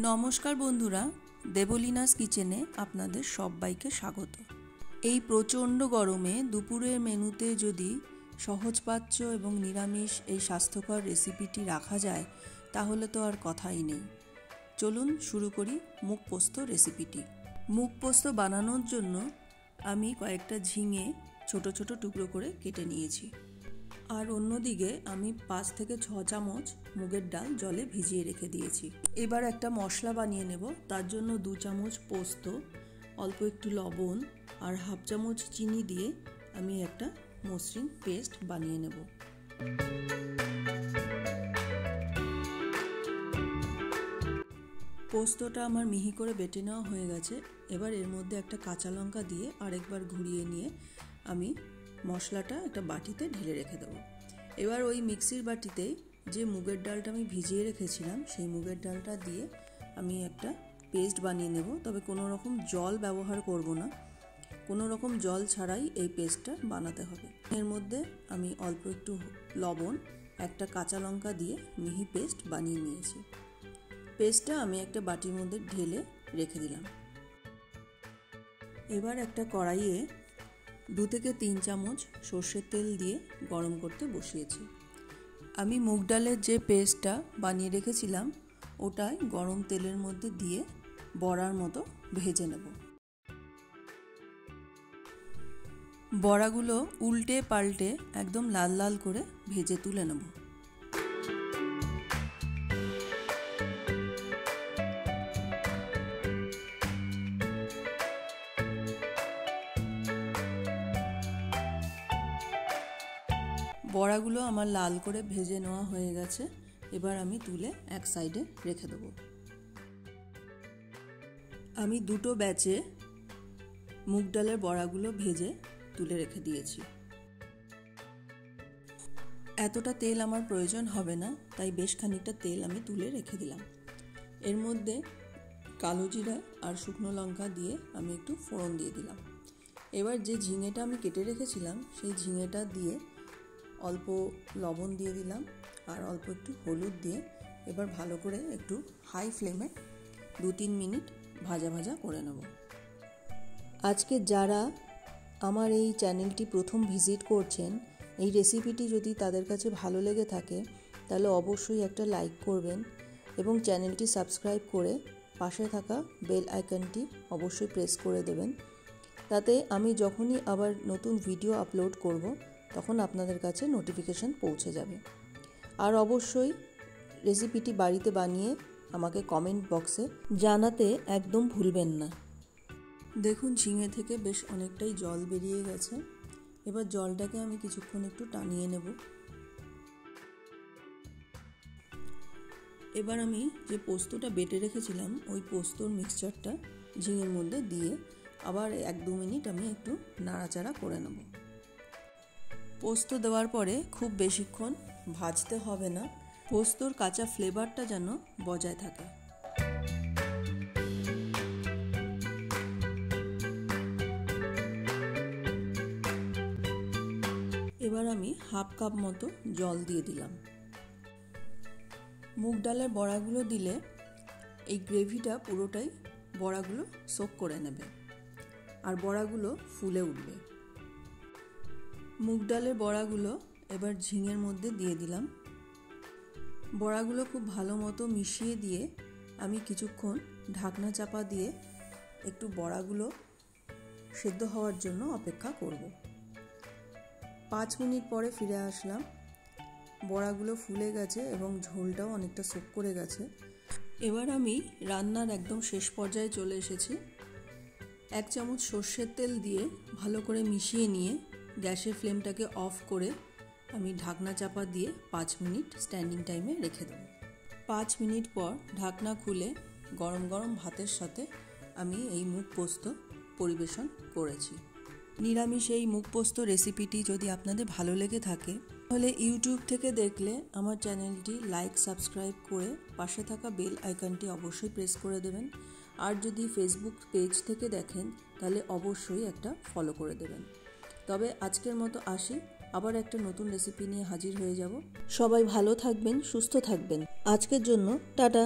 নমস্কার বন্ধুরা, দেবলীনাস কিচেনে আপনাদের সবাইকে স্বাগত। এই প্রচণ্ড গরমে দুপুরের মেনুতে যদি সহজপাচ্য এবং নিরামিষ এই স্বাস্থ্যকর রেসিপিটি রাখা যায় তাহলে তো আর কথাই নেই। চলুন শুরু করি মুগ পোস্ত রেসিপিটি। মুগ পোস্ত বানানোর জন্য আমি কয়েকটা ঝিঙে ছোট ছোট টুকরো করে কেটে নিয়েছি। আর অন্যদিকে আমি 5 থেকে 6 চামচ মুগের ডাল জলে ভিজিয়ে রেখে দিয়েছি। এবার একটা মশলা বানিয়ে নেব। তার জন্য 2 চামচ পোস্ত, অল্প একটু লবণ আর হাফ চামচ চিনি দিয়ে আমি একটা মসৃণ পেস্ট বানিয়ে নেব। পোস্তটা আমার মিহি করে বেটে নেওয়া হয়ে গেছে। এবার এর মধ্যে একটা কাঁচা লঙ্কা দিয়ে আরেকবার ঘুরিয়ে নিয়ে আমি মশলাটা একটা বাটিতে ঢেলে রেখে দেবো। এবার ওই মিক্সির বাটিতে যে মুগের ডালটা আমি ভিজিয়ে রেখেছিলাম সেই মুগের ডালটা দিয়ে আমি একটা পেস্ট বানিয়ে নেব। তবে কোনো রকম জল ব্যবহার করব না, কোনো রকম জল ছাড়াই এই পেস্টটা বানাতে হবে। এর মধ্যে আমি অল্প একটু লবণ, একটা কাঁচা লঙ্কা দিয়ে মিহি পেস্ট বানিয়ে নিয়েছি। পেস্টটা আমি একটা বাটির মধ্যে ঢেলে রেখে দিলাম। এবার একটা কড়াইয়ে 2 থেকে 3 চামচ সর্ষের তেল দিয়ে গরম করতে বসিয়েছি। আমি মুগ ডালের যে পেস্টটা বানিয়ে রেখেছিলাম ওটাই গরম তেলের মধ্যে দিয়ে বড়ার মতো ভেজে নেব। বড়াগুলো উল্টে পাল্টে একদম লাল লাল করে ভেজে তুলে নেব। বড়াগুলো আমার লাল করে ভেজে নেওয়া হয়ে গেছে। এবার আমি তুলে এক সাইডে রেখে দেবো। আমি 2টো ব্যাচে মুগ ডালের বড়াগুলো ভেজে তুলে রেখে দিয়েছি। এতটা তেল আমার প্রয়োজন হবে না, তাই বেশ খানিকটা তেল আমি তুলে রেখে দিলাম। এর মধ্যে কালো জিরা আর শুকনো লঙ্কা দিয়ে আমি একটু ফোড়ন দিয়ে দিলাম। এবার যে ঝিঙেটা আমি কেটে রেখেছিলাম সেই ঝিঙেটা দিয়ে অল্প লবণ দিয়ে দিলাম আর অল্প একটু হলুদ দিয়ে এবার ভালো করে একটু হাই ফ্লেমে 2-3 মিনিট ভাজা ভাজা করে নেব। আজকে যারা আমার এই চ্যানেলটি প্রথম ভিজিট করছেন, এই রেসিপিটি যদি তাদের কাছে ভালো লেগে থাকে তাহলে অবশ্যই একটা লাইক করবেন এবং চ্যানেলটি সাবস্ক্রাইব করে পাশে থাকা বেল আইকনটি অবশ্যই প্রেস করে দেবেন। তাতে আমি যখনই আবার নতুন ভিডিও আপলোড করব তখন আপনাদের কাছে নোটিফিকেশন পৌঁছে যাবে। আর অবশ্যই রেসিপিটি বাড়িতে বানিয়ে আমাকে কমেন্ট বক্সে জানাতে একদম ভুলবেন না। দেখুন ঝিঙে থেকে বেশ অনেকটাই জল বেরিয়ে গেছে। এবার জলটাকে আমি কিছুক্ষণ একটু টানিয়ে নেব। এবার আমি যে পোস্তটা বেটে রেখেছিলাম ওই পোস্তর মিক্সচারটা ঝিঙের মধ্যে দিয়ে আবার 1-2 মিনিট আমি একটু নাড়াচাড়া করে নেব। পোস্ত দেওয়ার পরে খুব বেশিক্ষণ ভাজতে হবে না, পোস্তর কাঁচা ফ্লেভারটা যেন বজায় থাকে। এবার আমি হাফ কাপ মতো জল দিয়ে দিলাম। মুগ ডালের বড়াগুলো দিলে এই গ্রেভিটা পুরোটাই বড়াগুলো সোক করে নেবে আর বড়াগুলো ফুলে উঠবে। মুগ ডালের বড়াগুলো এবার ঝিঙের মধ্যে দিয়ে দিলাম। বড়াগুলো খুব ভালো মতো মিশিয়ে দিয়ে আমি কিছুক্ষণ ঢাকনা চাপা দিয়ে একটু বড়াগুলো সেদ্ধ হওয়ার জন্য অপেক্ষা করব। 5 মিনিট পরে ফিরে আসলাম। বড়াগুলো ফুলে গেছে এবং ঝোলটাও অনেকটা সোক করে গেছে। এবার আমি রান্নার একদম শেষ পর্যায়ে চলে এসেছি। 1 চামচ সর্ষের তেল দিয়ে ভালো করে মিশিয়ে নিয়ে গ্যাসের ফ্লেমটাকে অফ করে আমি ঢাকনা চাপা দিয়ে 5 মিনিট স্ট্যান্ডিং টাইমে রেখে দেব। 5 মিনিট পর ঢাকনা খুলে গরম গরম ভাতের সাথে আমি এই মুগ পোস্ত পরিবেশন করেছি। নিরামিষ এই মুগ পোস্ত রেসিপিটি যদি আপনাদের ভালো লেগে থাকে তাহলে ইউটিউব থেকে দেখলে আমার চ্যানেলটি লাইক সাবস্ক্রাইব করে পাশে থাকা বেল আইকনটি অবশ্যই প্রেস করে দেবেন। আর যদি ফেসবুক পেজ থেকে দেখেন তাহলে অবশ্যই একটা ফলো করে দেবেন। তবে আজকের মতো আসি, আবার একটা নতুন রেসিপি নিয়ে হাজির হয়ে যাব। সবাই ভালো থাকবেন, সুস্থ থাকবেন। আজকের জন্য টাটা।